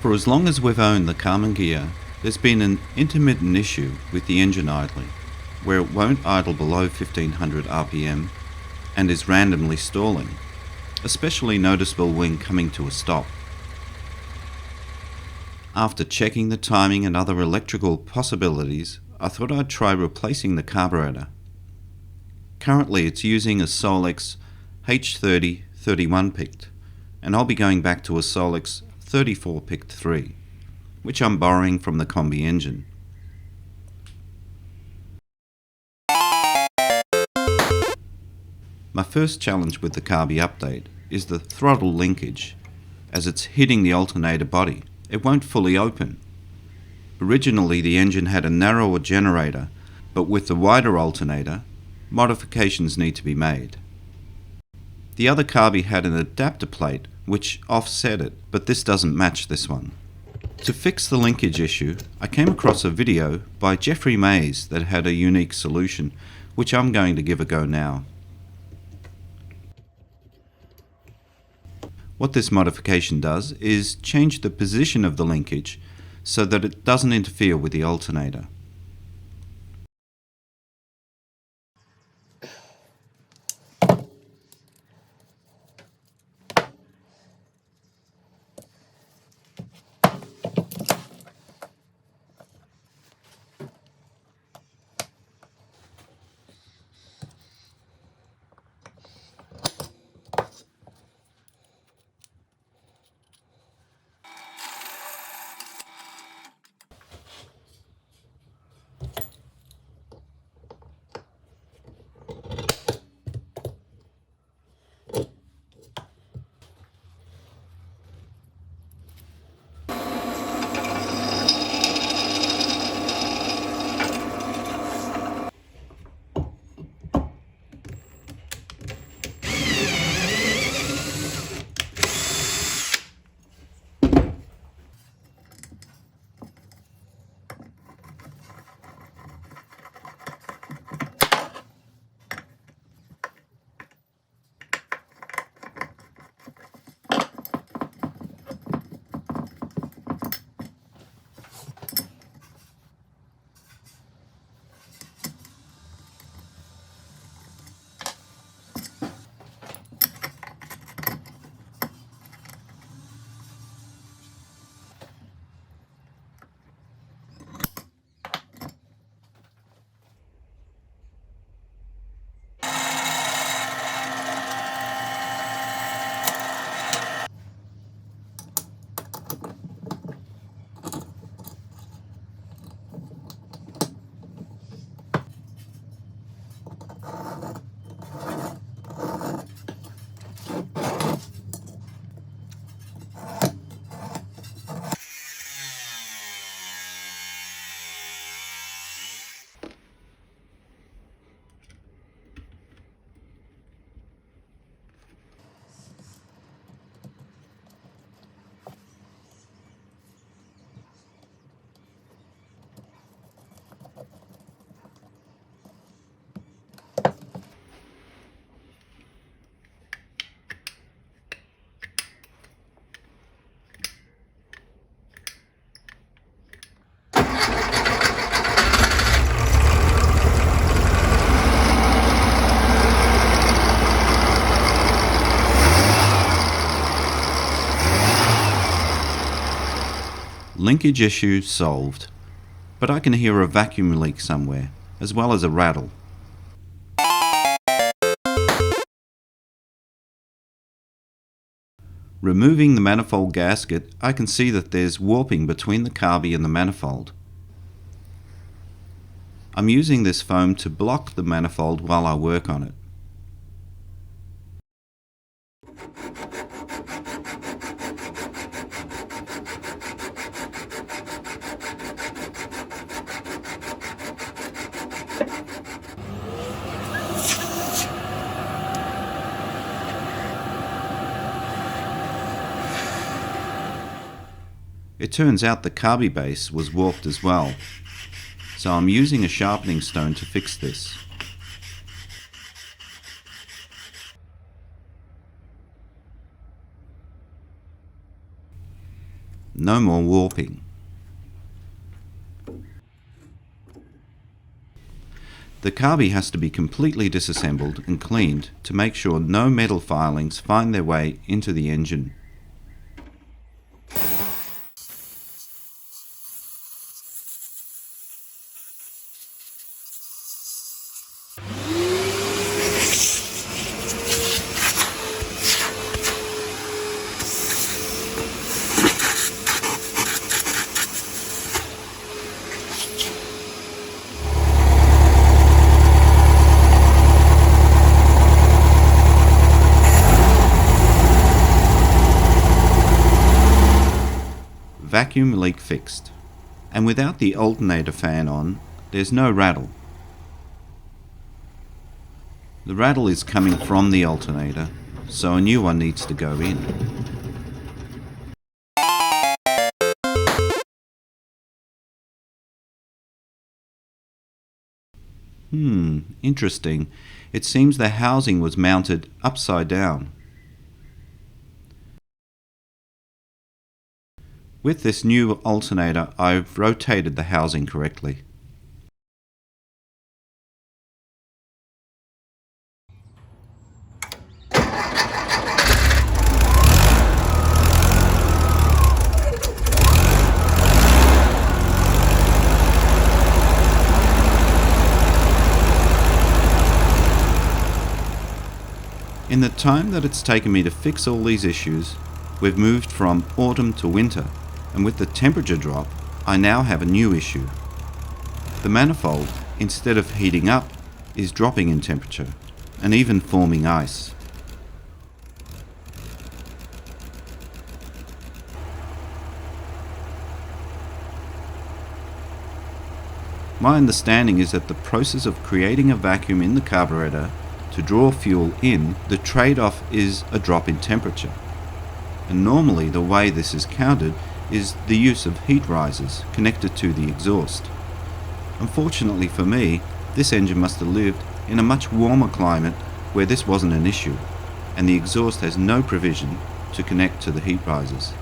For as long as we've owned the Karmann Ghia, there's been an intermittent issue with the engine idling, where it won't idle below 1500 RPM and is randomly stalling, especially noticeable when coming to a stop. After checking the timing and other electrical possibilities, I thought I'd try replacing the carburetor. Currently it's using a Solex H30 31 picked, and I'll be going back to a Solex 34 picked 3, which I'm borrowing from the Kombi engine. My first challenge with the Karbi update is the throttle linkage. As it's hitting the alternator body, it won't fully open. Originally the engine had a narrower generator, but with the wider alternator, modifications need to be made. The other Karbi had an adapter plate which offset it, but this doesn't match this one. To fix the linkage issue, I came across a video by Jeffrey Mays that had a unique solution, which I'm going to give a go now. What this modification does is change the position of the linkage so that it doesn't interfere with the alternator. Linkage issue solved, but I can hear a vacuum leak somewhere, as well as a rattle. Removing the manifold gasket, I can see that there's warping between the Karbi and the manifold. I'm using this foam to block the manifold while I work on it. It turns out the Karbi base was warped as well, so I'm using a sharpening stone to fix this. No more warping. The carby has to be completely disassembled and cleaned to make sure no metal filings find their way into the engine. Vacuum leak fixed, and without the alternator fan on, there's no rattle. The rattle is coming from the alternator, so a new one needs to go in. Interesting. It seems the housing was mounted upside down. With this new alternator, I've rotated the housing correctly. In the time that it's taken me to fix all these issues, we've moved from autumn to winter, and with the temperature drop, I now have a new issue. The manifold, instead of heating up, is dropping in temperature, and even forming ice. My understanding is that the process of creating a vacuum in the carburetor to draw fuel in, the trade-off is a drop in temperature. And normally the way this is countered is the use of heat risers connected to the exhaust. Unfortunately for me, this engine must have lived in a much warmer climate where this wasn't an issue, and the exhaust has no provision to connect to the heat risers.